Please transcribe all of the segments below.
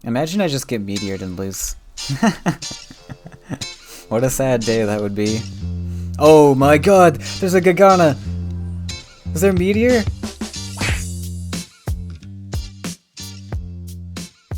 Imagine I just get meteored and lose. What a sad day that would be. Oh my god! There's a Gagana! Is there a meteor?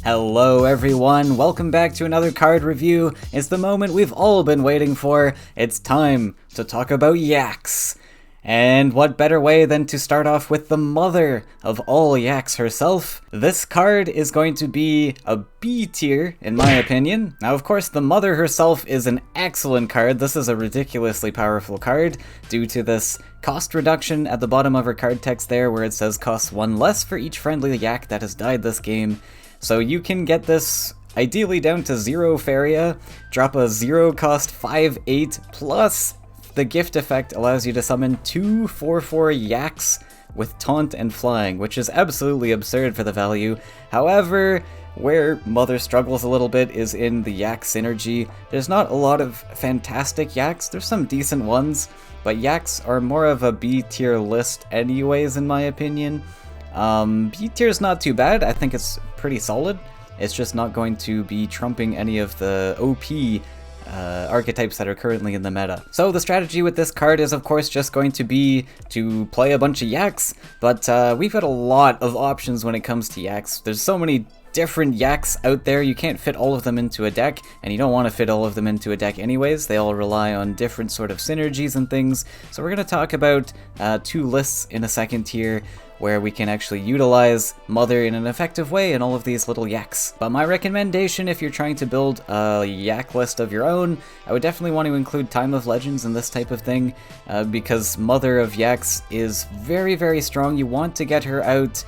Hello everyone, welcome back to another card review. It's the moment we've all been waiting for. It's time to talk about Yaks. And what better way than to start off with the mother of all Yaks herself. This card is going to be a B tier, in my opinion. Now, of course, the mother herself is an excellent card. This is a ridiculously powerful card due to this cost reduction at the bottom of her card text there, where it says costs 1 less for each friendly Yak that has died this game. So you can get this ideally down to 0 Faeria, drop a 0 cost 5/8 plus the gift effect allows you to summon 2 4/4 Yaks with taunt and flying, which is absolutely absurd for the value. However, where Mother struggles a little bit is in the Yak synergy. There's not a lot of fantastic Yaks, there's some decent ones, but Yaks are more of a B tier list anyways in my opinion. B tier is not too bad, I think it's pretty solid. It's just not going to be trumping any of the OP archetypes that are currently in the meta. So the strategy with this card is of course just going to be to play a bunch of Yaks, but we've got a lot of options when it comes to Yaks. There's so many different Yaks out there, you can't fit all of them into a deck, and you don't want to fit all of them into a deck anyways. They all rely on different sort of synergies and things. So we're going to talk about 2 lists in a second here, where we can actually utilize Mother in an effective way in all of these little Yaks. But my recommendation, if you're trying to build a Yak list of your own, I would definitely want to include Time of Legends and this type of thing, because Mother of Yaks is very, very strong. You want to get her out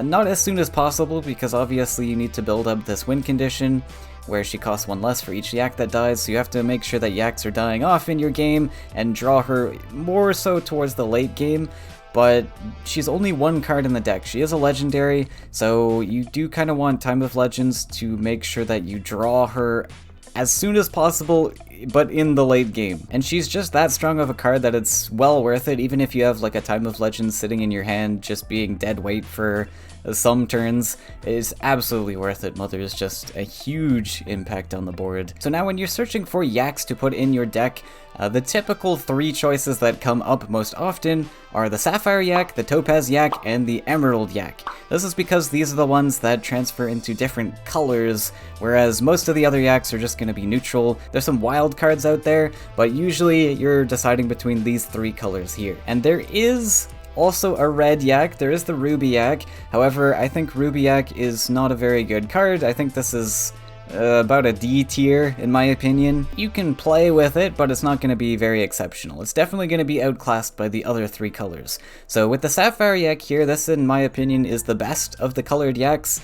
not as soon as possible, because obviously you need to build up this win condition, where she costs 1 less for each Yak that dies, so you have to make sure that Yaks are dying off in your game, and draw her more so towards the late game. But she's only 1 card in the deck. She is a legendary, so you do kind of want Time of Legends to make sure that you draw her as soon as possible, but in the late game. And she's just that strong of a card that it's well worth it, even if you have like a Time of Legends sitting in your hand just being dead weight for some turns. It is absolutely worth it. Mother is just a huge impact on the board. So now when you're searching for Yaks to put in your deck, the typical 3 choices that come up most often are the Sapphire Yak, the Topaz Yak, and the Emerald Yak. This is because these are the ones that transfer into different colors, whereas most of the other Yaks are just going to be neutral. There's some wild cards out there, but usually you're deciding between these 3 colors here. And there is also a red Yak, there is the Ruby Yak. However, I think Ruby Yak is not a very good card. I think this is about a D tier in my opinion. You can play with it, but it's not going to be very exceptional. It's definitely going to be outclassed by the other 3 colors. So with the Sapphire Yak here, this in my opinion is the best of the colored Yaks.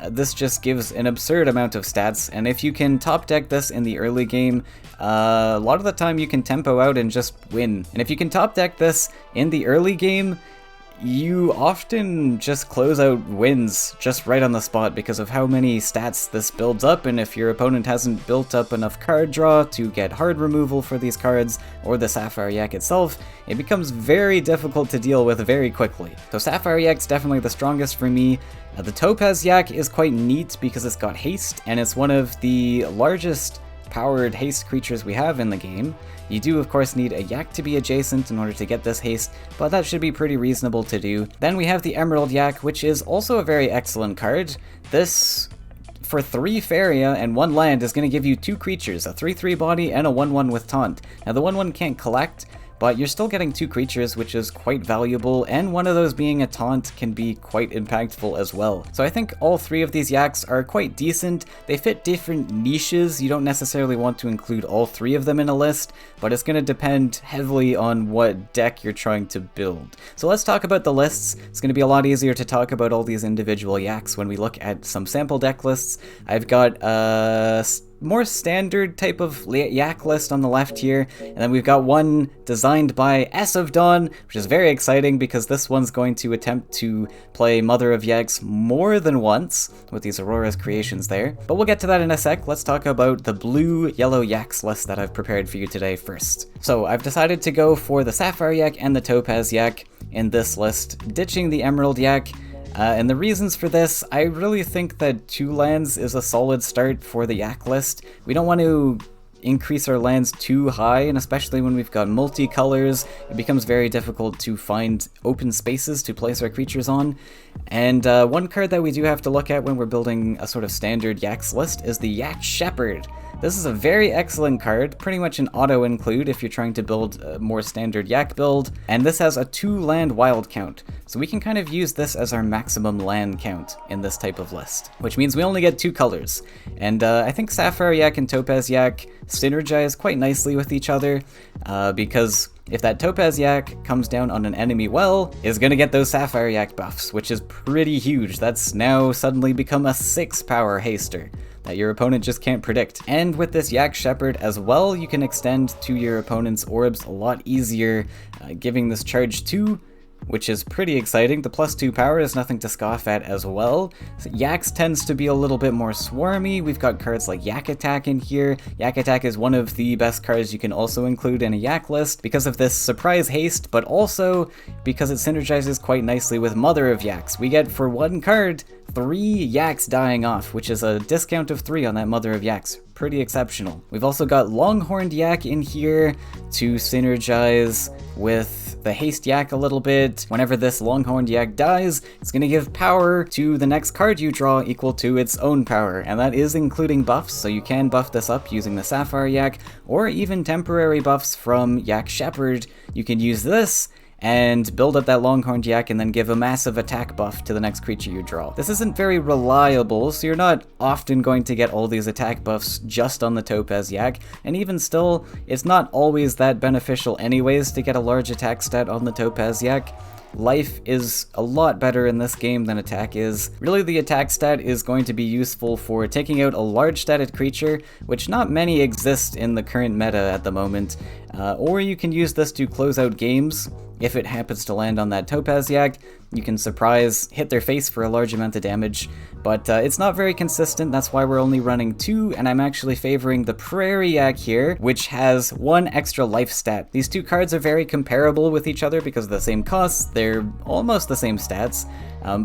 This just gives an absurd amount of stats, and if you can top deck this in the early game, a lot of the time you can tempo out and just win. And if you can top deck this in the early game, you often just close out wins just right on the spot because of how many stats this builds up, and if your opponent hasn't built up enough card draw to get hard removal for these cards, or the Sapphire Yak itself, it becomes very difficult to deal with very quickly. So Sapphire Yak's definitely the strongest for me. The Topaz Yak is quite neat because it's got haste, and it's one of the largest powered haste creatures we have in the game. You do of course need a Yak to be adjacent in order to get this haste, but that should be pretty reasonable to do. Then we have the Emerald Yak, which is also a very excellent card. This, for 3 Faeria and 1 land, is going to give you 2 creatures, a 3/3 body and a 1/1 with taunt. Now the 1/1 can't collect, but you're still getting 2 creatures, which is quite valuable, and one of those being a taunt can be quite impactful as well. So I think all 3 of these Yaks are quite decent. They fit different niches. You don't necessarily want to include all 3 of them in a list, but it's going to depend heavily on what deck you're trying to build. So let's talk about the lists. It's going to be a lot easier to talk about all these individual Yaks when we look at some sample deck lists. I've got more standard type of Yak list on the left here, and then we've got one designed by ESofYaks, which is very exciting because this one's going to attempt to play Mother of Yaks more than once with these Aurora's creations there. But we'll get to that in a sec. Let's talk about the blue-yellow Yaks list that I've prepared for you today first. So I've decided to go for the Sapphire Yak and the Topaz Yak in this list, ditching the Emerald Yak. And the reasons for this, I really think that 2 lands is a solid start for the Yak list. We don't want to increase our lands too high, and especially when we've got multicolors, it becomes very difficult to find open spaces to place our creatures on. And one card that we do have to look at when we're building a sort of standard Yaks list is the Yak Shepherd. This is a very excellent card, pretty much an auto-include if you're trying to build a more standard Yak build, and this has a 2-land wild count, so we can kind of use this as our maximum land count in this type of list, which means we only get 2 colors. And I think Sapphire Yak and Topaz Yak synergize quite nicely with each other, because if that Topaz Yak comes down on an enemy well, is gonna get those Sapphire Yak buffs, which is pretty huge. That's now suddenly become a 6-power haster that your opponent just can't predict. And with this Yak Shepherd as well, you can extend to your opponent's orbs a lot easier, giving this charge 2, which is pretty exciting. The +2 power is nothing to scoff at as well. So Yaks tends to be a little bit more swarmy. We've got cards like Yak Attack in here. Yak Attack is one of the best cards you can also include in a Yak list because of this surprise haste, but also because it synergizes quite nicely with Mother of Yaks. We get, for 1 card, 3 Yaks dying off, which is a discount of 3 on that Mother of Yaks. Pretty exceptional. We've also got Longhorned Yak in here to synergize with the Haste Yak a little bit. Whenever this Longhorned Yak dies, it's going to give power to the next card you draw equal to its own power, and that is including buffs, so you can buff this up using the Sapphire Yak, or even temporary buffs from Yak Shepherd. You can use this and build up that Longhorned Yak and then give a massive attack buff to the next creature you draw. This isn't very reliable, so you're not often going to get all these attack buffs just on the Topaz Yak, and even still, it's not always that beneficial anyways to get a large attack stat on the Topaz Yak. Life is a lot better in this game than attack is. Really, the attack stat is going to be useful for taking out a large statted creature, which not many exist in the current meta at the moment, or you can use this to close out games. If it happens to land on that Topaz Yak, you can hit their face for a large amount of damage, but it's not very consistent. That's why we're only running 2, and I'm actually favoring the Prairie Yak here, which has 1 extra life stat. These 2 cards are very comparable with each other because of the same costs. They're almost the same stats,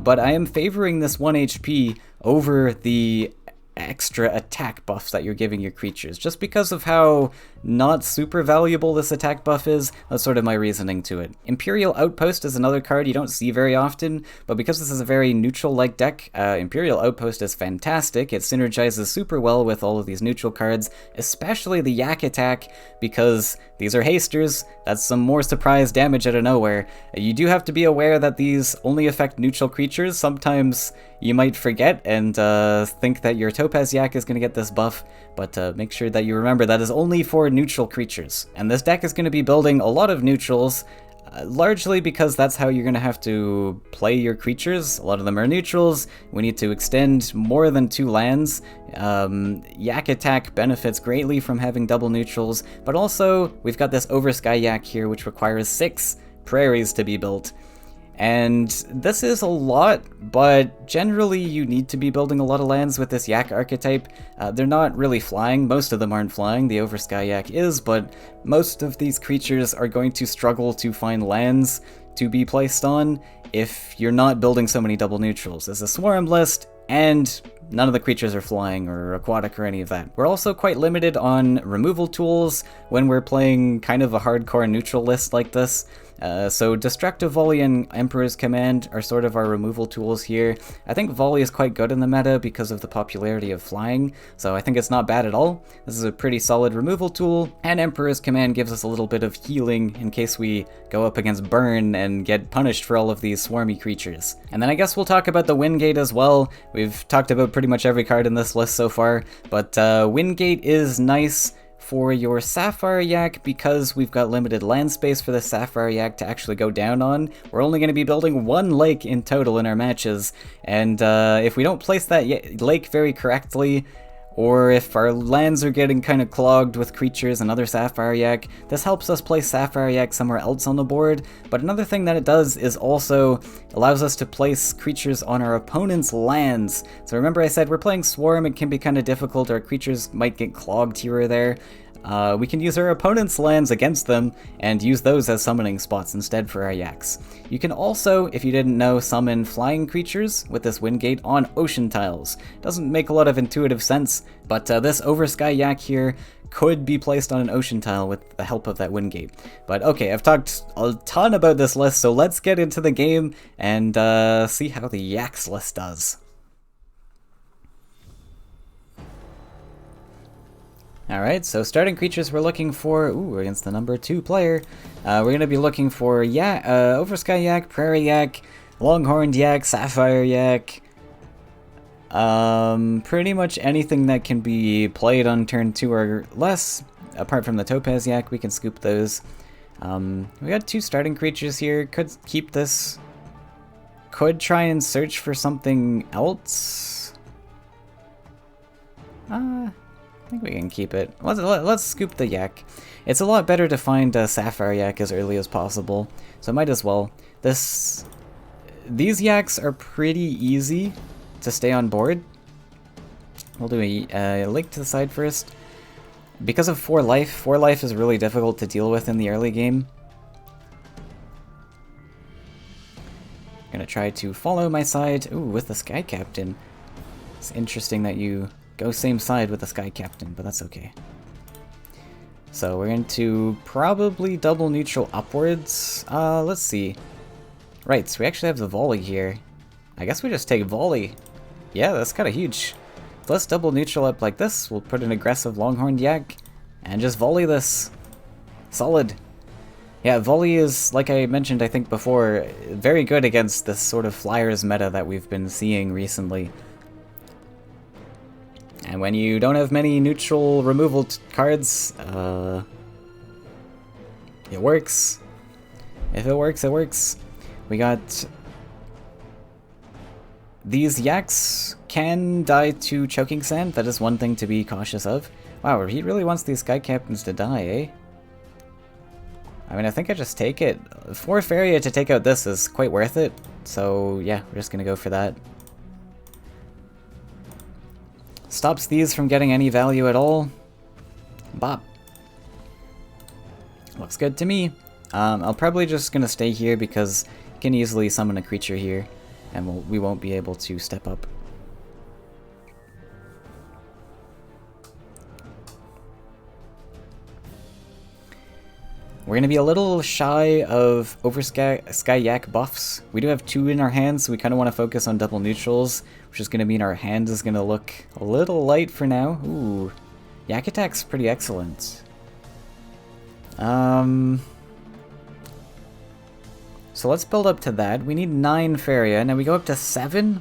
but I am favoring this 1 HP over the extra attack buffs that you're giving your creatures, just because of how not super valuable this attack buff is. That's sort of my reasoning to it. Imperial Outpost is another card you don't see very often, but because this is a very neutral-like deck, Imperial Outpost is fantastic. It synergizes super well with all of these neutral cards, especially the Yak Attack, because these are hasters. That's some more surprise damage out of nowhere. You do have to be aware that these only affect neutral creatures. Sometimes you might forget and think that your Topaz Yak is going to get this buff, but make sure that you remember that is only for neutral creatures. And this deck is going to be building a lot of neutrals, largely because that's how you're going to have to play your creatures. A lot of them are neutrals. We need to extend more than 2 lands. Yak Attack benefits greatly from having double neutrals, but also we've got this Oversky Yak here, which requires 6 prairies to be built. And this is a lot, but generally you need to be building a lot of lands with this Yak archetype. They're not really flying. Most of them aren't flying. The Oversky Yak is, but most of these creatures are going to struggle to find lands to be placed on if you're not building so many double neutrals. It's a swarm list, and none of the creatures are flying or aquatic or any of that. We're also quite limited on removal tools when we're playing kind of a hardcore neutral list like this. So Destructive Volley and Emperor's Command are sort of our removal tools here. I think Volley is quite good in the meta because of the popularity of flying, so I think it's not bad at all. This is a pretty solid removal tool, and Emperor's Command gives us a little bit of healing in case we go up against Burn and get punished for all of these swarmy creatures. And then I guess we'll talk about the Wingate as well. We've talked about pretty much every card in this list so far, but Wingate is nice for your Sapphire Yak because we've got limited land space for the Sapphire Yak to actually go down on. We're only going to be building 1 lake in total in our matches, and if we don't place that lake very correctly, or if our lands are getting kind of clogged with creatures and other Sapphire Yak, this helps us place Sapphire Yak somewhere else on the board. But another thing that it does is also allows us to place creatures on our opponent's lands. So remember I said we're playing Swarm, it can be kind of difficult, our creatures might get clogged here or there. we can use our opponent's lands against them and use those as summoning spots instead for our Yaks. You can also, if you didn't know, summon flying creatures with this wind gate on ocean tiles. Doesn't make a lot of intuitive sense, but this Oversky Yak here could be placed on an ocean tile with the help of that wind gate. But okay, I've talked a ton about this list, so let's get into the game and see how the Yaks list does. Alright, so starting creatures we're looking for, against the number 2 player, we're going to be looking for Oversky Yak, Prairie Yak, Longhorned Yak, Sapphire Yak, pretty much anything that can be played on turn 2 or less, apart from the Topaz Yak, we can scoop those. We got 2 starting creatures here, could keep this, could try and search for something else. I think we can keep it. Let's scoop the Yak. It's a lot better to find a Sapphire Yak as early as possible, so might as well. These Yaks are pretty easy to stay on board. We'll do a link to the side first. Because of 4 life, 4 life is really difficult to deal with in the early game. I'm gonna try to follow my side. With the Sky Captain. It's interesting that you go same side with the Sky Captain, but that's okay. So we're going to probably double neutral upwards. Let's see. Right, so we actually have the volley here. I guess we just take volley. Yeah, that's kind of huge. So let's double neutral up like this. We'll put an aggressive Longhorned Yak and just volley this. Solid. Yeah, volley is, like I mentioned I think before, very good against this sort of flyers meta that we've been seeing recently. And when you don't have many neutral removal cards, it works. If it works, it works. We got... These Yaks can die to Choking Sand. That is one thing to be cautious of. Wow, he really wants these Sky Captains to die, eh? I mean, I think I just take it. For Faeria to take out this is quite worth it. So, yeah, we're just gonna go for that. Stops these from getting any value at all. Bop. Looks good to me. I'll probably just gonna stay here because you can easily summon a creature here, and we won't be able to step up. We're gonna be a little shy of Oversky Yak buffs. We do have 2 in our hands, so we kind of want to focus on double neutrals, which is gonna mean our hand is gonna look a little light for now. Ooh, Yak attack's pretty excellent. So let's build up to that. We need 9 Faeria. Now we go up to 7.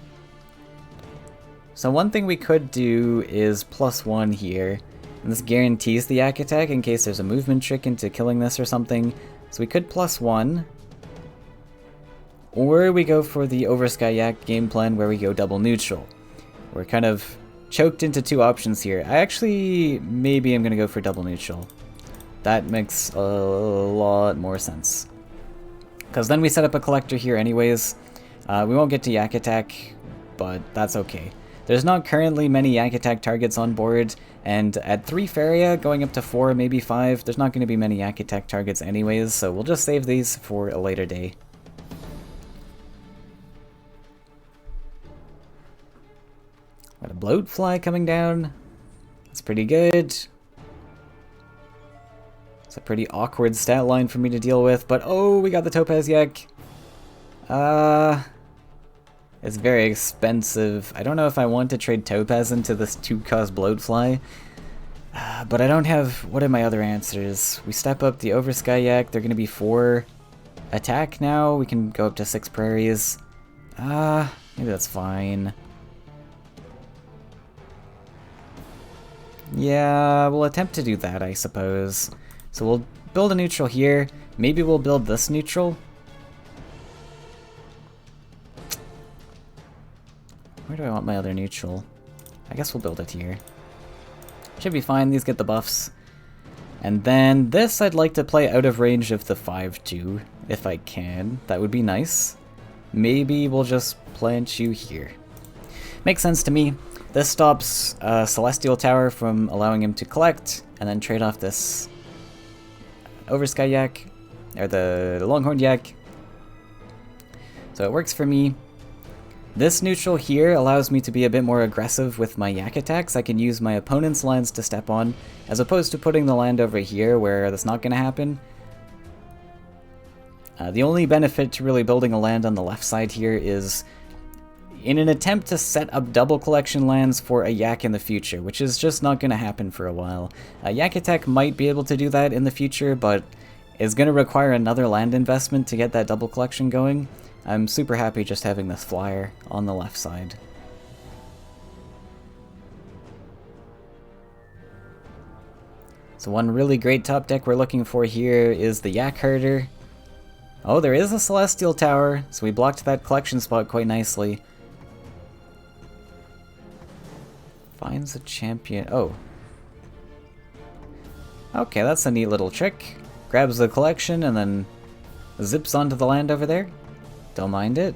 So one thing we could do is +1 here. And this guarantees the Yak attack in case there's a movement trick into killing this or something. So we could +1. Or we go for the Oversky Yak game plan where we go double neutral. We're kind of choked into 2 options here. Maybe I'm going to go for double neutral. That makes a lot more sense. Because then we set up a collector here anyways. We won't get to Yak attack, but that's okay. There's not currently many Yak attack targets on board, and at 3 Faeria, going up to 4, maybe 5, there's not going to be many Yak attack targets anyways, so we'll just save these for a later day. Got a Bloatfly coming down. That's pretty good. It's a pretty awkward stat line for me to deal with, but oh, we got the Topaz Yak. It's very expensive. I don't know if I want to trade Topaz into this 2-cost Bloatfly. But I don't have... What are my other answers? We step up the Oversky Yak. They're going to be 4 attack now. We can go up to 6 prairies. Maybe that's fine. Yeah, we'll attempt to do that, I suppose. So we'll build a neutral here. Maybe we'll build this neutral. Where do I want my other neutral? I guess we'll build it here. Should be fine, these get the buffs. And then this I'd like to play out of range of the 5-2, if I can. That would be nice. Maybe we'll just plant you here. Makes sense to me. This stops Celestial Tower from allowing him to collect, and then trade off this Oversky Yak, or the Longhorned Yak. So it works for me. This neutral here allows me to be a bit more aggressive with my Yak attacks. I can use my opponent's lands to step on, as opposed to putting the land over here where that's not going to happen. The only benefit to really building a land on the left side here is in an attempt to set up double collection lands for a Yak in the future, which is just not going to happen for a while. Yak attack might be able to do that in the future, but is going to require another land investment to get that double collection going. I'm super happy just having this flyer on the left side. So one really great top deck we're looking for here is the Yak Herder. Oh, there is a Celestial Tower, so we blocked that collection spot quite nicely. Finds a champion. Oh. Okay, that's a neat little trick. Grabs the collection and then zips onto the land over there. Don't mind it.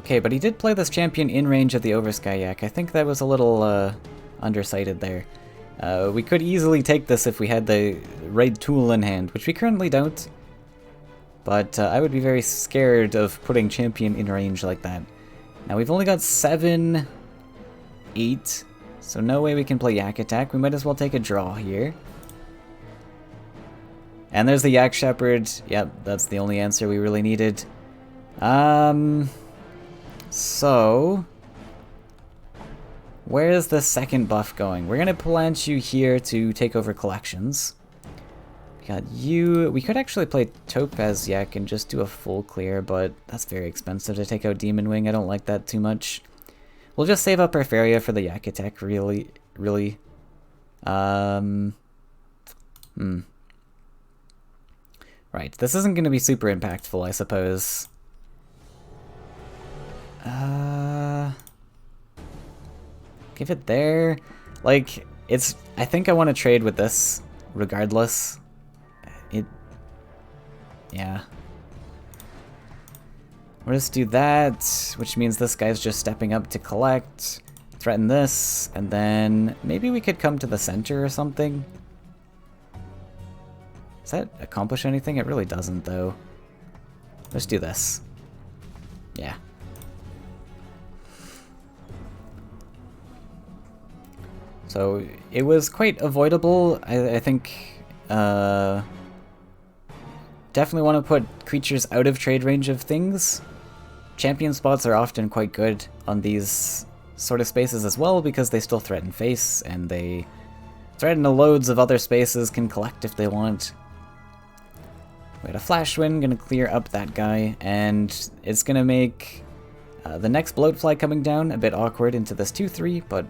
Okay, but he did play this champion in range of the Oversky Yak. I think that was a little undersighted there. We could easily take this if we had the right tool in hand, which we currently don't. But I would be very scared of putting champion in range like that. Now we've only got 7, 8, so no way we can play Yak attack. We might as well take a draw here. And there's the Yak Shepherd. Yep, that's the only answer we really needed. So where is the second buff going? We're gonna plant you here to take over collections. We got you. We could actually play Topaz Yak and just do a full clear, but that's very expensive to take out Demon Wing. I don't like that too much. We'll just save up our Faeria for the Yak attack, really. Right, this isn't going to be super impactful, I suppose. Give it there. Like, it's... I think I want to trade with this, regardless. Yeah. We'll just do that, which means this guy's just stepping up to collect, threaten this, and then maybe we could come to the center or something. Does that accomplish anything? It really doesn't, though. Let's do this. Yeah. So it was quite avoidable. I think definitely want to put creatures out of trade range of things. Champion spots are often quite good on these sort of spaces as well because they still threaten face and they threaten the loads of other spaces, can collect if they want. We got a Flash Wind, gonna clear up that guy, and it's gonna make the next Bloatfly coming down a bit awkward into this 2-3, but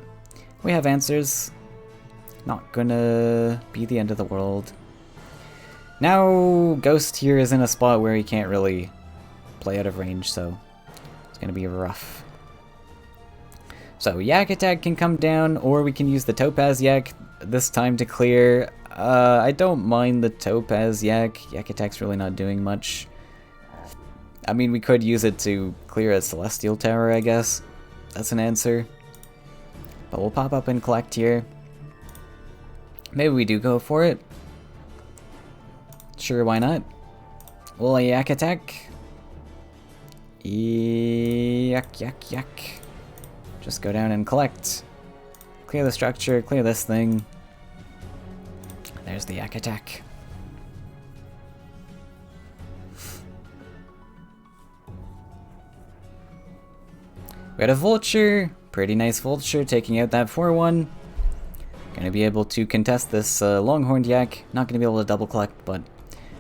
we have answers. Not gonna be the end of the world. Now Ghost here is in a spot where he can't really play out of range, so it's gonna be rough. So Yak attack can come down, or we can use the Topaz Yak this time to clear. I don't mind the Topaz Yak. Yak attack's really not doing much. I mean, we could use it to clear a Celestial Tower, I guess. That's an answer. But we'll pop up and collect here. Maybe we do go for it. Sure, why not? Will a Yak attack? Yak, yak, yak. Just go down and collect. Clear the structure, clear this thing. There's the Yak attack. We had a Vulture. Pretty nice Vulture taking out that 4-1. Gonna be able to contest this Longhorned Yak. Not gonna be able to double collect, but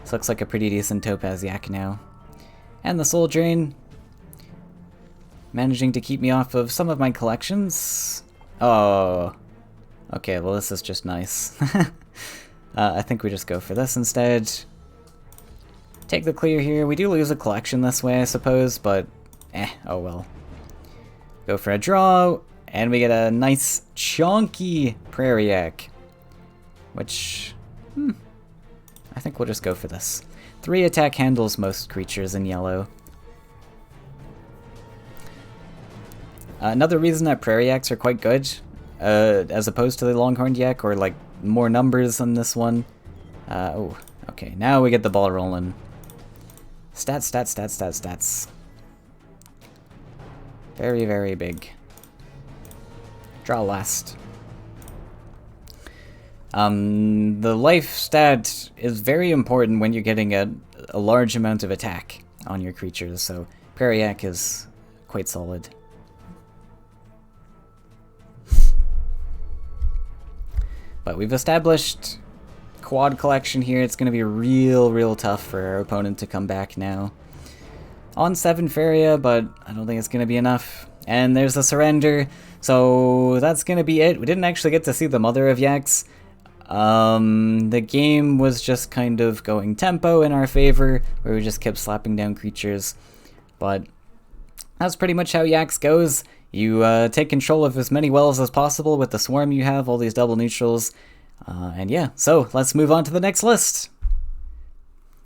this looks like a pretty decent Topaz Yak now. And the Soul Drain. Managing to keep me off of some of my collections. Oh. Okay, well this is just nice. I think we just go for this instead. Take the clear here. We do lose a collection this way, I suppose, but oh well. Go for a draw, and we get a nice chonky Prairie Yak. Which, I think we'll just go for this. 3 attack handles most creatures in yellow. Another reason that prairie yaks are quite good, as opposed to the longhorned yak, or like more numbers on this one. Oh, okay, now we get the ball rolling. Stats, stats, stats, stats, stats. Very, very big. Draw last. The life stat is very important when you're getting a large amount of attack on your creatures, so prairie yak is quite solid. But we've established quad collection here. It's going to be real tough for our opponent to come back now. On 7 Faeria, but I don't think it's going to be enough. And there's a surrender, so that's going to be it. We didn't actually get to see the Mother of Yaks. The game was just kind of going tempo in our favor, where we just kept slapping down creatures. But that's pretty much how Yaks goes. You take control of as many wells as possible with the swarm you have, all these double neutrals. And yeah, so let's move on to the next list.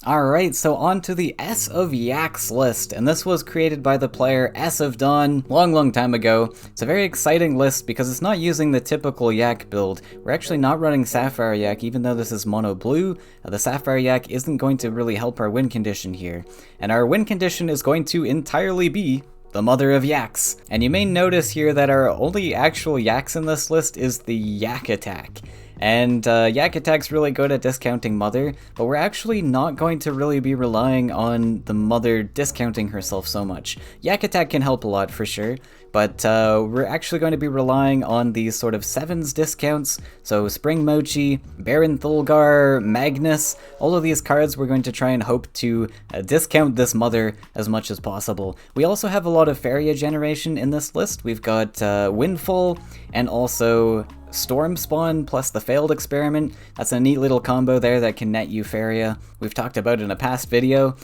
Alright, so on to the ESofYaks list, and this was created by the player ESofDawn long time ago. It's a very exciting list because it's not using the typical yak build. We're actually not running Sapphire Yak, even though this is mono blue. The Sapphire Yak isn't going to really help our win condition here, and our win condition is going to entirely be the Mother of Yaks. And you may notice here that our only actual yaks in this list is the yak attack. And yak attack's really good at discounting Mother, but we're actually not going to really be relying on the Mother discounting herself so much. Yak attack can help a lot for sure, but we're actually going to be relying on these sort of 7s discounts. So Spring Mochi, Baron Thulgar, Magnus, all of these cards we're going to try and hope to discount this Mother as much as possible. We also have a lot of Faeria generation in this list. We've got Windfall and also Storm Spawn plus the Failed Experiment. That's a neat little combo there that can net you Faeria. We've talked about in a past video.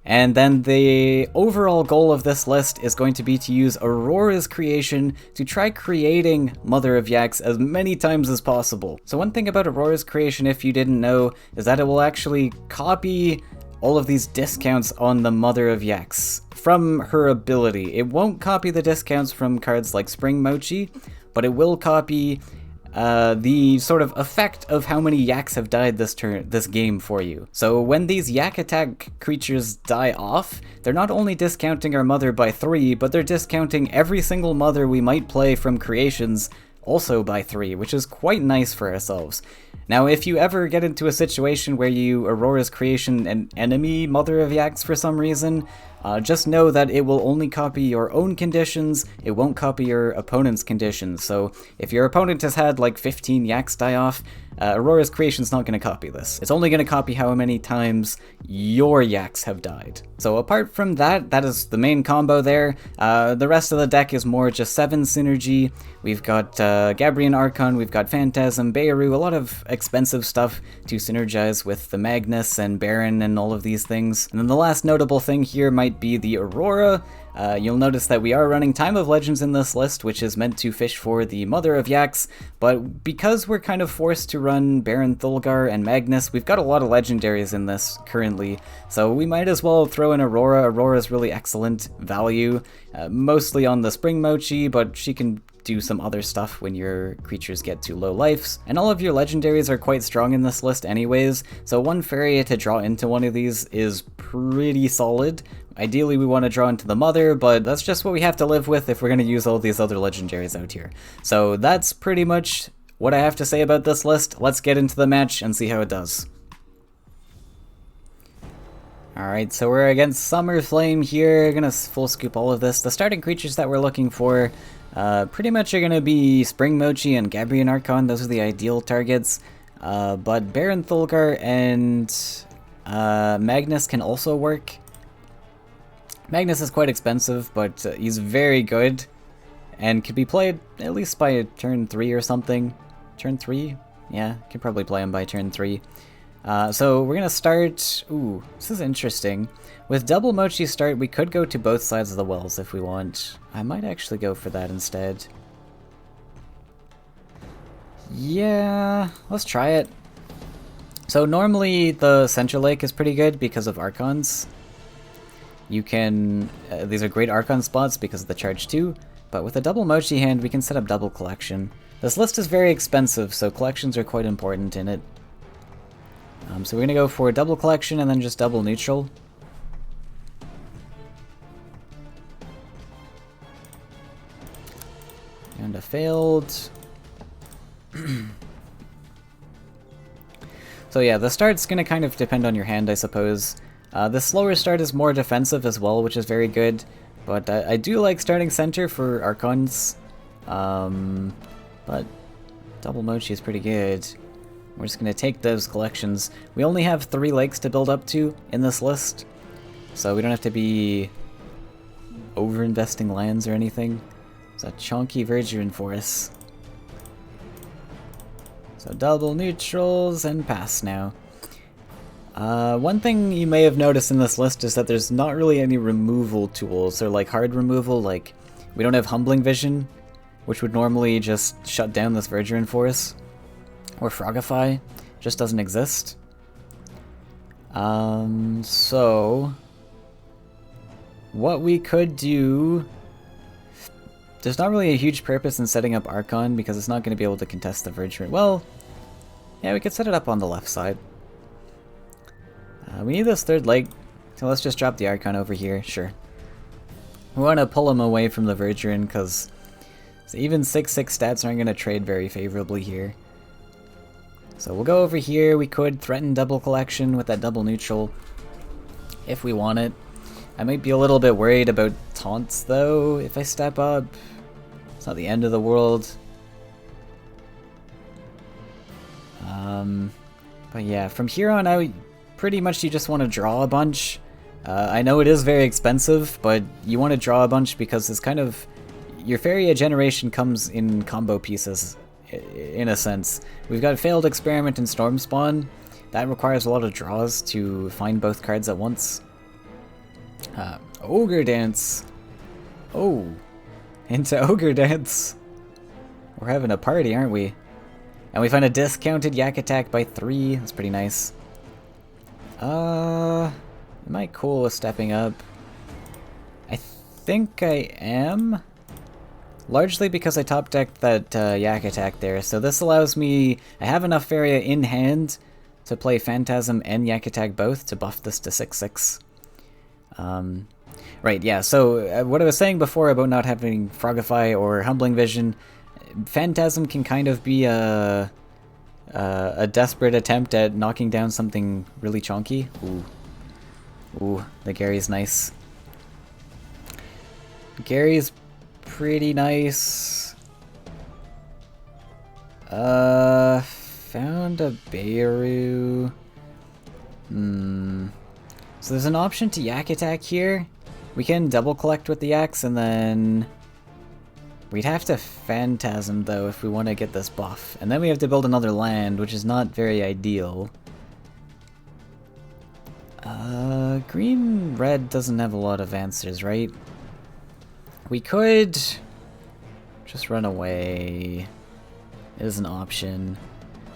And then the overall goal of this list is going to be to use Aurora's creation to try creating Mother of Yaks as many times as possible. So one thing about Aurora's creation, if you didn't know, is that it will actually copy all of these discounts on the Mother of Yaks from her ability. It won't copy the discounts from cards like Spring Mochi, but it will copy the sort of effect of how many yaks have died this game for you. So when these yak attack creatures die off, they're not only discounting our Mother by 3, but they're discounting every single Mother we might play from creations also by 3, which is quite nice for ourselves. Now, if you ever get into a situation where you Aurora's creation an enemy Mother of Yaks for some reason, just know that it will only copy your own conditions, it won't copy your opponent's conditions. So if your opponent has had like 15 yaks die off, Aurora's creation's not going to copy this. It's only going to copy how many times your yaks have died. So apart from that, that is the main combo there. The rest of the deck is more just 7 synergy. We've got Gabrian Archon, we've got Phantasm, Beirut, a lot of expensive stuff to synergize with the Magnus and Baron and all of these things. And then the last notable thing here might be the Aurora. You'll notice that we are running Time of Legends in this list, which is meant to fish for the Mother of Yaks, but because we're kind of forced to run Baron Thulgar and Magnus, we've got a lot of legendaries in this currently, so we might as well throw in Aurora. Aurora's really excellent value, mostly on the Spring Mochi, but she can do some other stuff when your creatures get to low lives. And all of your legendaries are quite strong in this list anyways, so one Faeria to draw into one of these is pretty solid. Ideally we want to draw into the Mother, but that's just what we have to live with if we're going to use all these other legendaries out here. So that's pretty much what I have to say about this list. Let's get into the match and see how it does. Alright, so we're against Summer Flame here. Gonna full scoop all of this. The starting creatures that we're looking for pretty much are gonna be Spring Mochi and Gabrian Archon. Those are the ideal targets. But Baron Thulgar and Magnus can also work. Magnus is quite expensive, but he's very good and could be played at least by turn 3 or something. Turn 3? Yeah, can probably play him by turn 3. So we're gonna start. Ooh, this is interesting. With double Mochi start, we could go to both sides of the wells if we want. I might actually go for that instead. Yeah, let's try it. So normally the Central Lake is pretty good because of Archons. You can, these are great Archon spots because of the charge 2. But with a double Mochi hand, we can set up double collection. This list is very expensive, so collections are quite important in it. So we're going to go for double collection and then just double neutral. And a failed. So yeah, the start's going to kind of depend on your hand, I suppose. The slower start is more defensive as well, which is very good. But I do like starting center for Archons. But double Mochi is pretty good. We're just going to take those collections. We only have 3 lakes to build up to in this list, so we don't have to be over-investing lands or anything. It's a chunky Verdurine Forest. So double neutrals and pass now. One thing you may have noticed in this list is that there's not really any removal tools, or like hard removal. Like, we don't have Humbling Vision, which would normally just shut down this Verdurine Forest. Or Frogify, just doesn't exist. So what we could do, there's not really a huge purpose in setting up Archon because it's not going to be able to contest the Verdurine. Well, yeah, we could set it up on the left side. We need this third leg, so let's just drop the Archon over here, sure. We want to pull him away from the Verdurine because even 6/6 stats aren't going to trade very favorably here. So we'll go over here. We could threaten double collection with that double neutral if we want it. I might be a little bit worried about taunts though if I step up. It's not the end of the world. But yeah, from here on out, pretty much you just want to draw a bunch. I know it is very expensive, but you want to draw a bunch because it's kind of... Your Faeria generation comes in combo pieces. In a sense. We've got Failed Experiment and Storm Spawn. That requires a lot of draws to find both cards at once. Ogre Dance. Oh, into Ogre Dance. We're having a party, aren't we? And we find a discounted Yak attack by 3. That's pretty nice. Am I cool with stepping up? I think I am. Largely because I top decked that Yak attack there, so this allows me... I have enough Faeria in hand to play Phantasm and Yak attack both to buff this to 6/6. Right, yeah, so what I was saying before about not having Frogify or Humbling Vision, Phantasm can kind of be a desperate attempt at knocking down something really chunky. Ooh, the Gary's nice. Gary's pretty nice. Found a Beirut. So there's an option to Yak attack here. We can double collect with the Yaks and then we'd have to Phantasm though if we want to get this buff. And then we have to build another land, which is not very ideal. Green-red doesn't have a lot of answers, right? We could just run away. It is an option.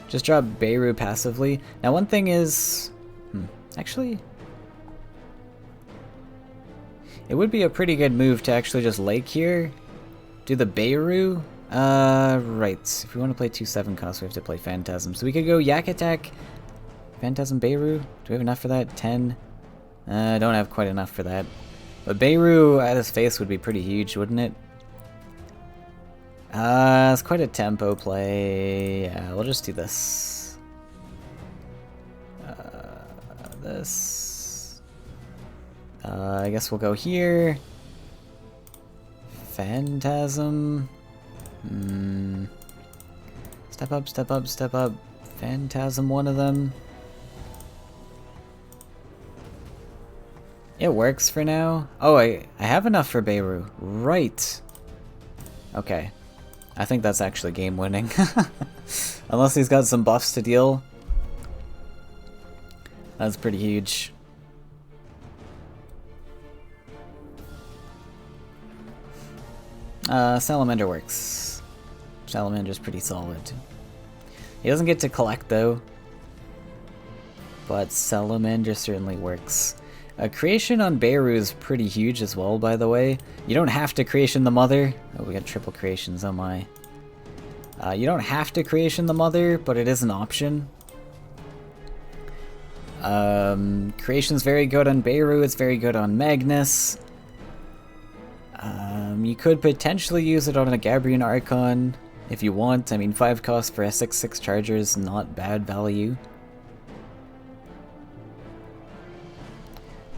Just drop Beirut passively. Now one thing is... actually... It would be a pretty good move to actually just lake here. Do the Beirut. Right. If we want to play 2/7 cost, we have to play Phantasm. So we could go Yak attack, Phantasm Beirut. Do we have enough for that? 10? I don't have quite enough for that. But Beirut at his face would be pretty huge, wouldn't it? It's quite a tempo play. We'll just do this. I guess we'll go here. Phantasm. Step up, step up, step up. Phantasm one of them. It works for now. Oh, I have enough for Beirut. Right. Okay. I think that's actually game winning. Unless he's got some buffs to deal. That's pretty huge. Salamander works. Salamander's pretty solid. He doesn't get to collect though. But Salamander certainly works. Creation on Beirut is pretty huge as well, by the way. You don't have to creation the mother. Oh, we got triple creations, oh my. You don't have to creation the mother, but it is an option. Creation's very good on Beirut, it's very good on Magnus. You could potentially use it on a Gabrian Archon if you want. I mean, 5 cost for a 6/6 charger is not bad value.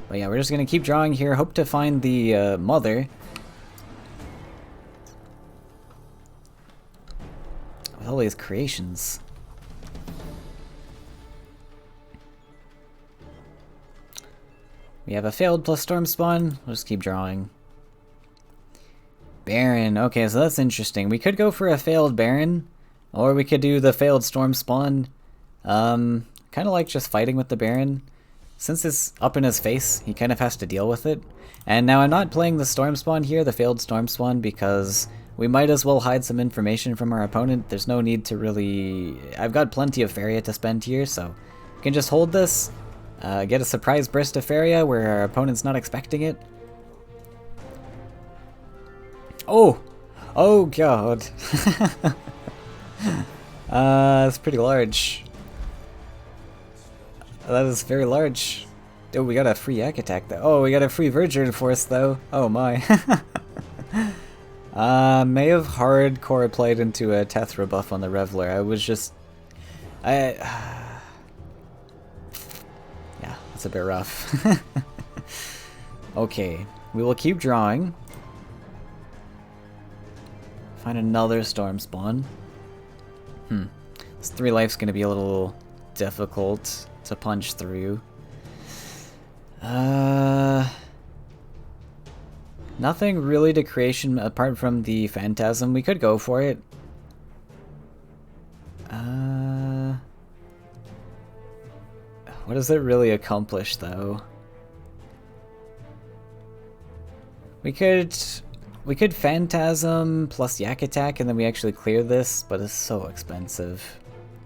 But yeah, we're just gonna keep drawing here, hope to find the mother. With all these creations. We have a failed plus storm spawn. We'll just keep drawing. Baron. Okay, so that's interesting. We could go for a failed Baron, or we could do the failed storm spawn. Kind of like just fighting with the Baron. Since it's up in his face, he kind of has to deal with it. And now I'm not playing the storm spawn here, the failed storm spawn, because we might as well hide some information from our opponent. There's no need to really... I've got plenty of Faeria to spend here, so we can just hold this. Get a surprise burst of Faeria where our opponent's not expecting it. Oh! Oh god. That's pretty large. That is very large. Oh, we got a free Yak attack though. Oh, we got a free Verger Force though. Oh my. May have hardcore played into a Tethra buff on the Reveler. I was just... Yeah, that's a bit rough. Okay, we will keep drawing. Find another storm spawn. This 3 life's gonna be a little difficult to punch through. Nothing really to creation apart from the Phantasm. We could go for it. What does it really accomplish though? We could Phantasm plus Yak attack and then we actually clear this, but it's so expensive.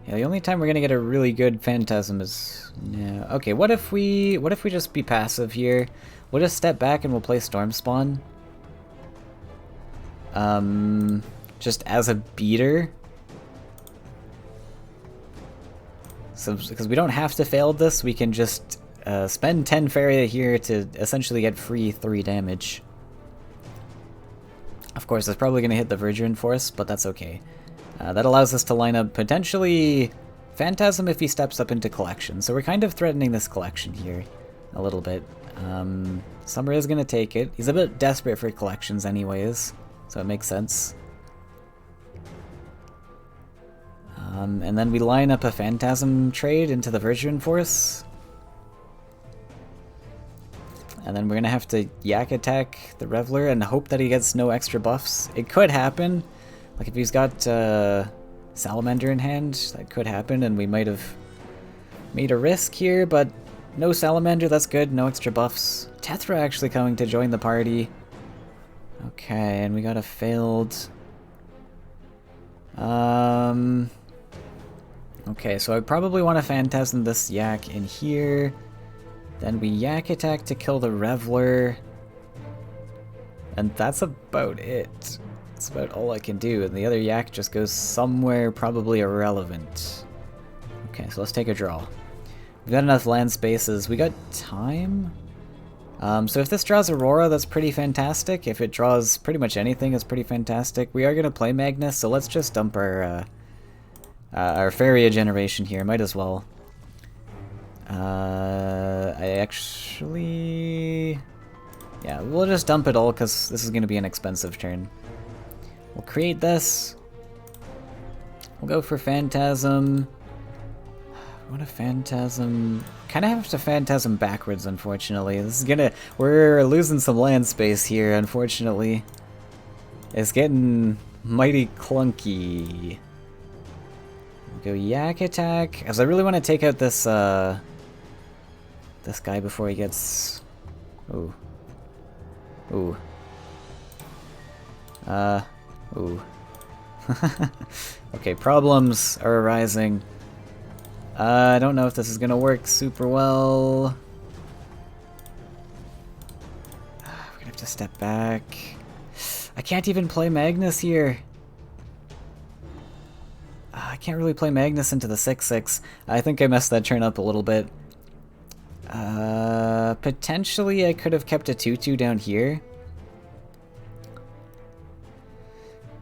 Yeah, the only time we're gonna get a really good Phantasm is... Yeah. Okay, what if we just be passive here? We'll just step back and we'll play Storm Spawn. Just as a beater. So, because we don't have to fail this, we can just spend 10 Faeria here to essentially get free 3 damage. Of course, it's probably going to hit the Verger Force, but that's okay. That allows us to line up potentially Phantasm if he steps up into Collection. So we're kind of threatening this Collection here a little bit. Summer is going to take it. He's a bit desperate for Collections anyways, so it makes sense. And then we line up a Phantasm trade into the Verger Force. And then we're going to have to Yak attack the Reveler and hope that he gets no extra buffs. It could happen. Like if he's got Salamander in hand, that could happen and we might have made a risk here, but no Salamander, that's good, no extra buffs. Tethra actually coming to join the party. Okay, and we got a failed... Okay, so I probably want to Phantasm this Yak in here. Then we Yak attack to kill the Reveler. And that's about it. That's about all I can do. And the other Yak just goes somewhere probably irrelevant. Okay, so let's take a draw. We've got enough land spaces. We got time? So if this draws Aurora, that's pretty fantastic. If it draws pretty much anything, it's pretty fantastic. We are going to play Magnus, so let's just dump our Faeria generation here. Might as well. I actually... Yeah, we'll just dump it all because this is going to be an expensive turn. We'll create this. We'll go for Phantasm. What a Phantasm... Kind of have to Phantasm backwards, unfortunately. This is gonna... We're losing some land space here, unfortunately. It's getting mighty clunky. Go Yak attack, as I really want to take out this this guy before he gets... Ooh. Ooh. Ooh. Okay, problems are arising. I don't know if this is gonna work super well. step back. I can't even play Magnus here. I can't really play Magnus into the 6/6. I think I messed that turn up a little bit. Potentially I could have kept a 2/2 down here.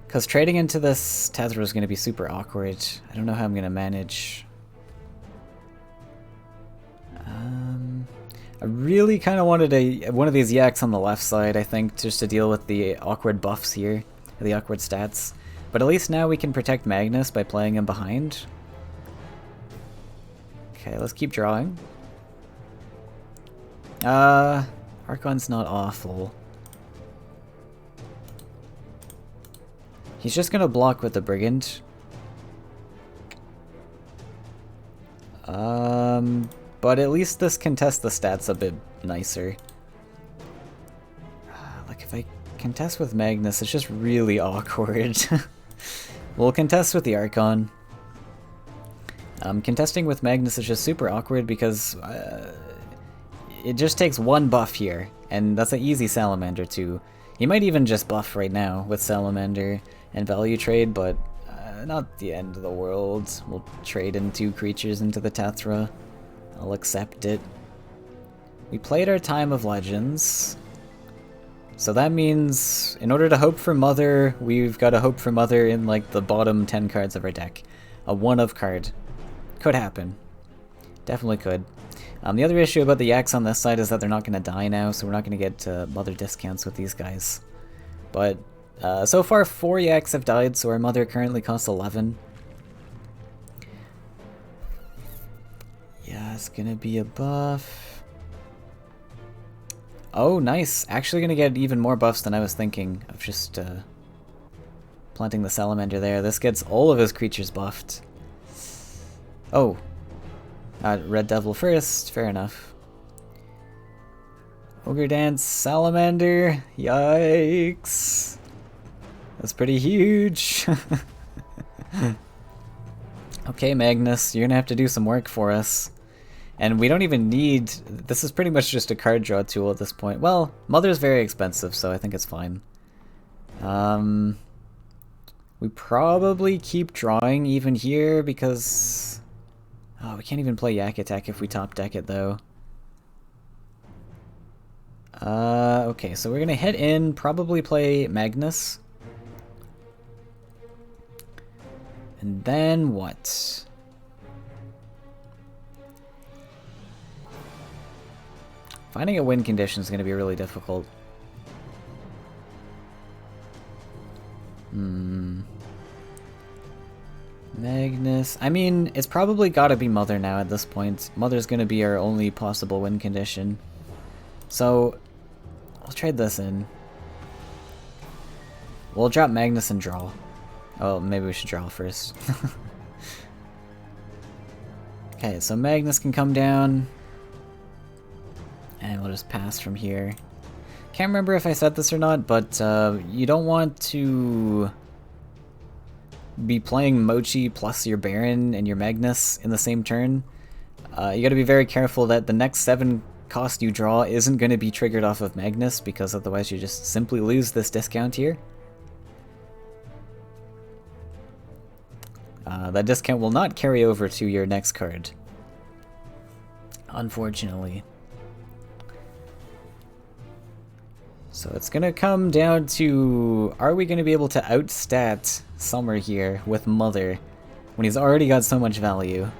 Because trading into this Tethra is going to be super awkward. I don't know how I'm going to manage. I really kind of wanted one of these Yaks on the left side, I think, just to deal with the awkward buffs here, the awkward stats. But at least now we can protect Magnus by playing him behind. Okay, let's keep drawing. Archon's not awful. He's just gonna block with the Brigand. But at least this can test the stats a bit nicer. Like if I contest with Magnus, it's just really awkward. We'll contest with the Archon. Contesting with Magnus is just super awkward because it just takes one buff here, and that's an easy Salamander too. He might even just buff right now with Salamander and value trade, but not the end of the world. We'll trade in 2 creatures into the Tethra. I'll accept it. We played our Time of Legends. So that means, in order to hope for Mother, we've got to hope for Mother in like the bottom 10 cards of our deck. A 1-of card. Could happen. Definitely could. The other issue about the Yaks on this side is that they're not going to die now, so we're not going to get Mother discounts with these guys. But so far 4 Yaks have died, so our Mother currently costs 11. Yeah, it's going to be a buff. Oh, nice. Actually going to get even more buffs than I was thinking of just planting the Salamander there. This gets all of his creatures buffed. Oh. Red Devil first. Fair enough. Ogre Dance, Salamander. Yikes. That's pretty huge. Okay, Magnus, you're going to have to do some work for us. And we don't even need... This is pretty much just a card draw tool at this point. Well, Mother's very expensive, so I think it's fine. We probably keep drawing even here because... Oh, we can't even play Yak Attack if we top deck it, though. Okay, so we're gonna head in, probably play Magnus. And then what? Finding a win condition is going to be really difficult. Magnus. I mean, it's probably got to be Mother now at this point. Mother's going to be our only possible win condition. So, I'll trade this in. We'll drop Magnus and draw. Oh, maybe we should draw first. Okay, so Magnus can come down. And we'll just pass from here. Can't remember if I said this or not, but you don't want to be playing Mochi plus your Baron and your Magnus in the same turn. You gotta be very careful that the next 7 cost you draw isn't going to be triggered off of Magnus, because otherwise you just simply lose this discount here. That discount will not carry over to your next card, unfortunately. So it's going to come down to, are we going to be able to outstat Summer here with Mother when he's already got so much value?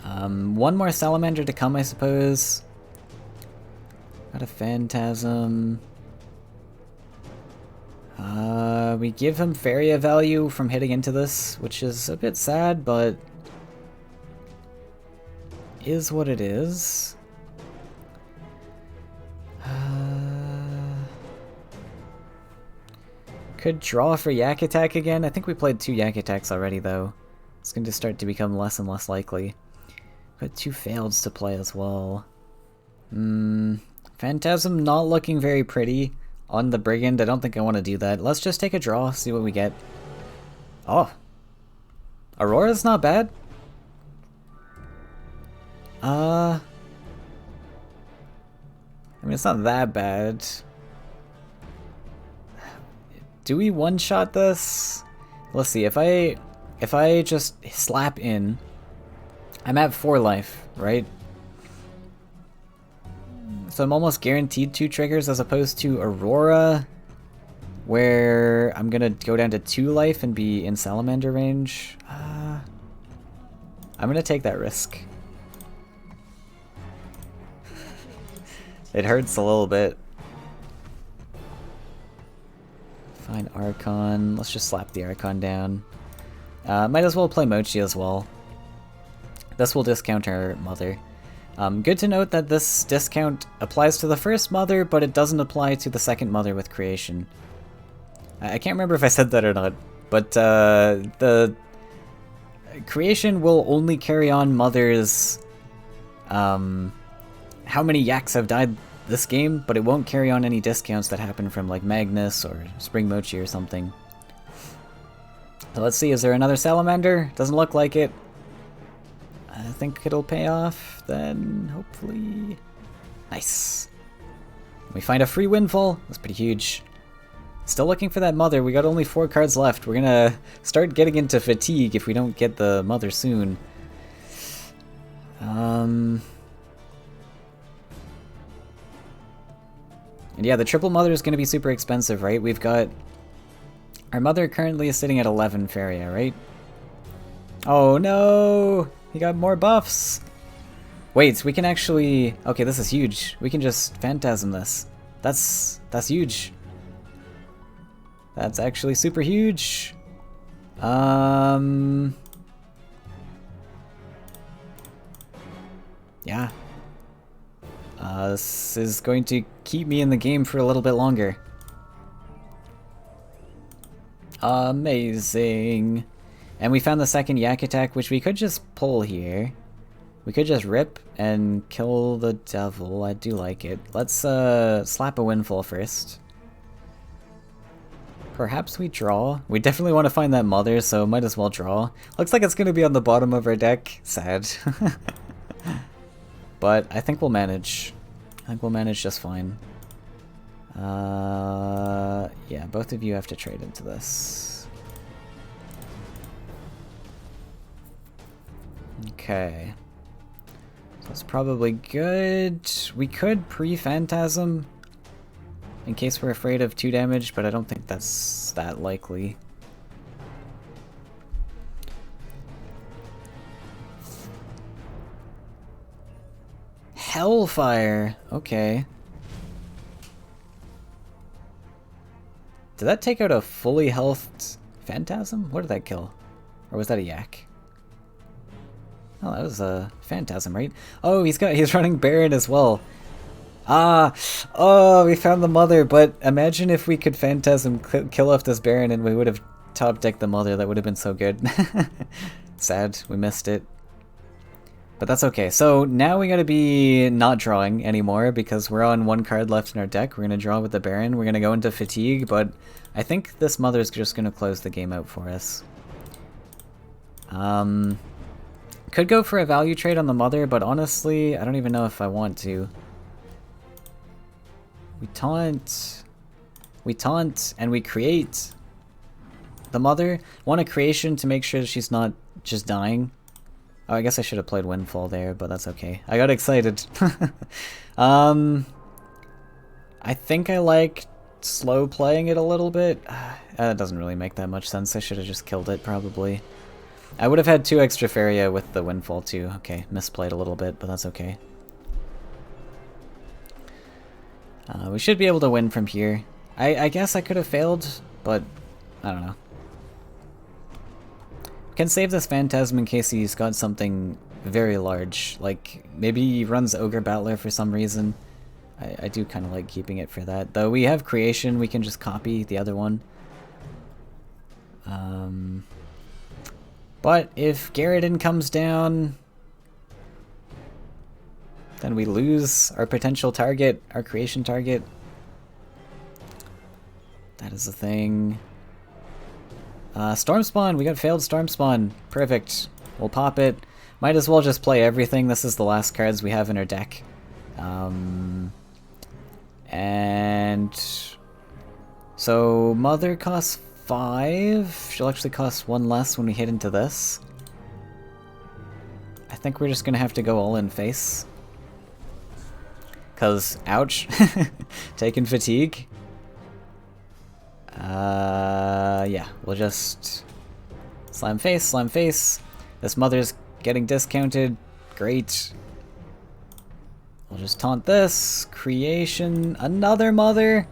One more Salamander to come, I suppose. Got a Phantasm. We give him Faeria value from hitting into this, which is a bit sad, but is what it is. Could draw for Yak Attack again. I think we played 2 Yak Attacks already, though. It's going to start to become less and less likely. Got 2 Faileds to play as well. Phantasm not looking very pretty on the Brigand. I don't think I want to do that. Let's just take a draw, see what we get. Oh. Aurora's not bad. I mean, it's not that bad. Do we one-shot this? Let's see, if I just slap in, I'm at 4 life, right? So I'm almost guaranteed 2 triggers as opposed to Aurora, where I'm gonna go down to 2 life and be in salamander range. I'm gonna take that risk. It hurts a little bit. Fine, Archon. Let's just slap the Archon down. Might as well play Mochi as well. This will discount our mother. Good to note that this discount applies to the first mother, but it doesn't apply to the second mother with creation. I can't remember if I said that or not, but the creation will only carry on mothers how many Yaks have died this game, but it won't carry on any discounts that happen from like Magnus or Spring Mochi or something. So let's see, is there another salamander? Doesn't look like it. I think it'll pay off then, hopefully. Nice. We find a free windfall. That's pretty huge. Still looking for that mother. We got only 4 cards left. We're gonna start getting into fatigue if we don't get the mother soon. And yeah, the triple mother is going to be super expensive, right? We've got... Our mother currently is sitting at 11 Faeria, right? Oh no! He got more buffs! Wait, we can actually... Okay, this is huge. We can just Phantasm this. That's huge. That's actually super huge. Yeah. This is going to keep me in the game for a little bit longer. Amazing. And we found the second Yak attack, which we could just pull here. We could just rip and kill the devil. I do like it. Let's slap a windfall first. Perhaps we draw. We definitely want to find that mother, so might as well draw. Looks like it's going to be on the bottom of our deck. Sad. But I think we'll manage. I think we'll manage just fine. Yeah, both of you have to trade into this. Okay. So that's probably good. We could pre-Phantasm in case we're afraid of 2 damage, but I don't think that's that likely. Hellfire! Okay. Did that take out a fully healthed Phantasm? What did that kill? Or was that a Yak? Oh, that was a Phantasm, right? Oh, he's running Baron as well. Oh, we found the mother, but imagine if we could Phantasm kill off this Baron and we would have top decked the mother. That would have been so good. Sad, we missed it. But that's okay. So now we gotta be not drawing anymore because we're on 1 card left in our deck. We're gonna draw with the Baron. We're gonna go into fatigue, but I think this mother's just gonna close the game out for us. Could go for a value trade on the mother, but honestly, I don't even know if I want to. We taunt, and we create the mother. Want a creation to make sure she's not just dying. Oh, I guess I should have played Windfall there, but that's okay. I got excited. I think I like slow playing it a little bit. That doesn't really make that much sense. I should have just killed it, probably. I would have had 2 extra Faeria with the Windfall, too. Okay, misplayed a little bit, but that's okay. We should be able to win from here. I guess I could have failed, but I don't know. Can save this Phantasm in case he's got something very large. Like, maybe he runs Ogre Battler for some reason. I do kind of like keeping it for that. Though we have Creation, we can just copy the other one. But if Garridan comes down, then we lose our potential target, our Creation target. That is the thing. Storm Spawn, we got failed Storm Spawn. Perfect. We'll pop it. Might as well just play everything. This is the last cards we have in our deck. And so mother costs 5. She'll actually cost 1 less when we hit into this. I think we're just gonna have to go all in face. Cause, ouch. Taking fatigue. Yeah, we'll just slam face, slam face. This mother's getting discounted. Great. We'll just taunt this. Creation, another mother.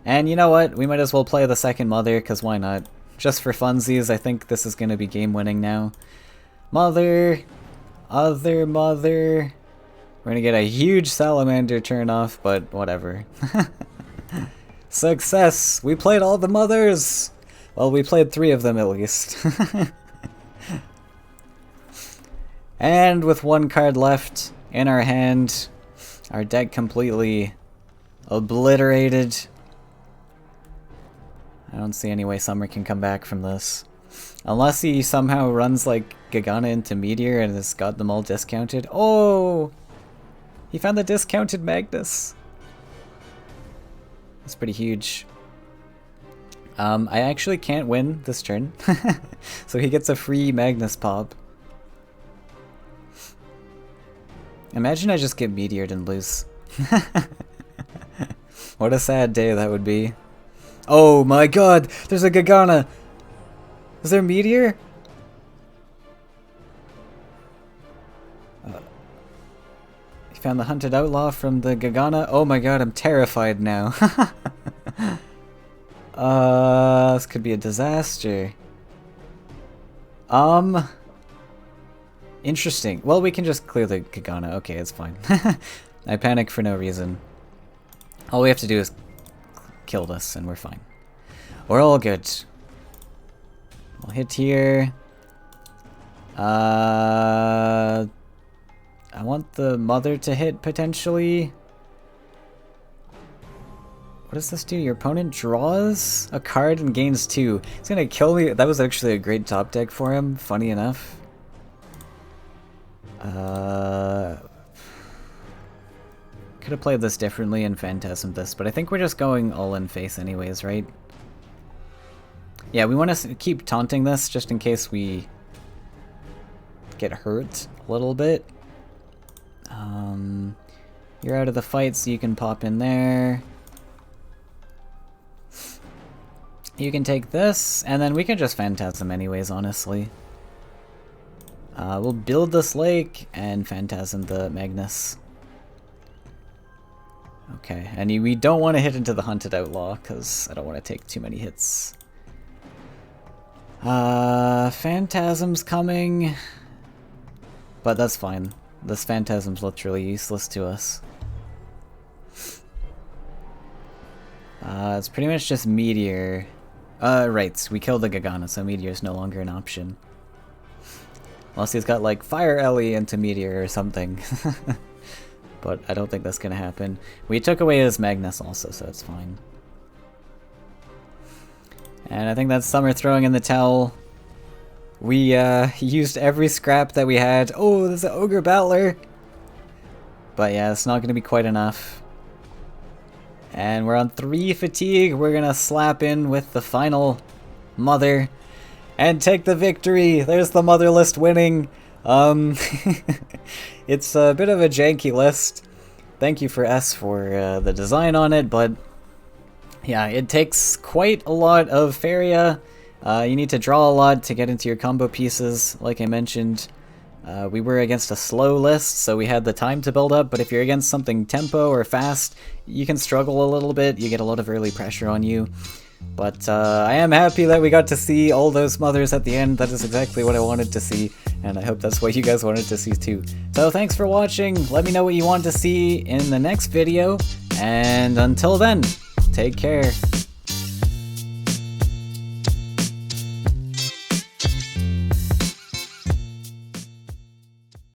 And you know what? We might as well play the second mother, because why not? Just for funsies, I think this is going to be game-winning now. Mother. Other mother. We're going to get a huge salamander turn off, but whatever. Success! We played all the mothers! Well, we played 3 of them at least. And with 1 card left in our hand, our deck completely obliterated. I don't see any way Summer can come back from this. Unless he somehow runs like Gagana into Meteor and has got them all discounted. Oh! He found the discounted Magnus. That's pretty huge. I actually can't win this turn. So he gets a free Magnus pop. Imagine I just get Meteored and lose. What a sad day that would be. Oh my god! There's a Gagana! Is there Meteor? He found the Hunted Outlaw from the Gagana. Oh my god, I'm terrified now. This could be a disaster. Interesting. Well, we can just clear the Gagana. Okay, it's fine. I panic for no reason. All we have to do is kill this and we're fine. We're all good. We'll hit here. I want the mother to hit potentially. What does this do? Your opponent draws a card and gains 2. It's gonna kill me. That was actually a great top deck for him, funny enough. Could have played this differently and Phantasmed this, but I think we're just going all in face anyways, right? Yeah, we want to keep taunting this just in case we get hurt a little bit. You're out of the fight, so you can pop in there. You can take this, and then we can just Phantasm anyways, honestly. We'll build this lake and Phantasm the Magnus. Okay, and we don't want to hit into the Hunted Outlaw, because I don't want to take too many hits. Phantasm's coming, but that's fine. This Phantasm's literally useless to us. It's pretty much just Meteor. Right, we killed the Gagana, so Meteor's no longer an option. Unless he's got like Fire Ellie into Meteor or something. But I don't think that's gonna happen. We took away his Magnus also, so it's fine. And I think that's Summer throwing in the towel. We used every scrap that we had. Oh, there's an Ogre Battler! But yeah, it's not gonna be quite enough. And we're on 3 fatigue. We're gonna slap in with the final mother and take the victory. There's the mother list winning. It's a bit of a janky list. Thank you for S for the design on it, but yeah, it takes quite a lot of Faeria. You need to draw a lot to get into your combo pieces, like I mentioned. We were against a slow list, so we had the time to build up, but if you're against something tempo or fast, you can struggle a little bit. You get a lot of early pressure on you. But I am happy that we got to see all those mothers at the end. That is exactly what I wanted to see, and I hope that's what you guys wanted to see too. So thanks for watching. Let me know what you want to see in the next video, and until then, take care.